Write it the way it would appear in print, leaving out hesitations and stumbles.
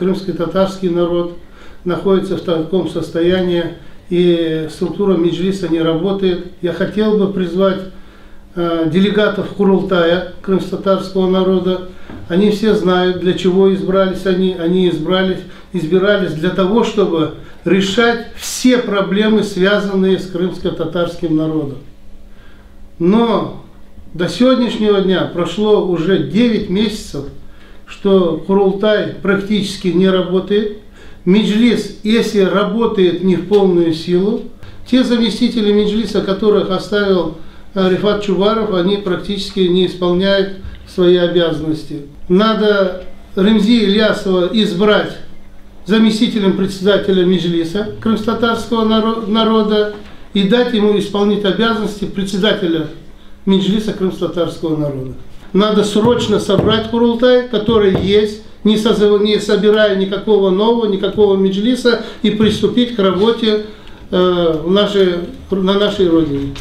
крымский татарский народ находится в таком состоянии, и структура меджлиса не работает. Я хотел бы призвать делегатов Курултая крымско-татарского народа. Они все знают, для чего избрались они. Они избирались для того, чтобы решать все проблемы, связанные с крымско-татарским народом. Но до сегодняшнего дня прошло уже 9 месяцев, что Курултай практически не работает. Меджлис, если работает не в полную силу, те заместители меджлиса, которых оставил Рифат Чубаров, они практически не исполняют свои обязанности. Надо Ремзи Ильясова избрать заместителем председателя меджлиса крымско-татарского народа и дать ему исполнить обязанности председателя меджлиса крымско-татарского народа. Надо срочно собрать Курултай, который есть, не собирая никакого нового, никакого меджлиса, и приступить к работе на нашей родине.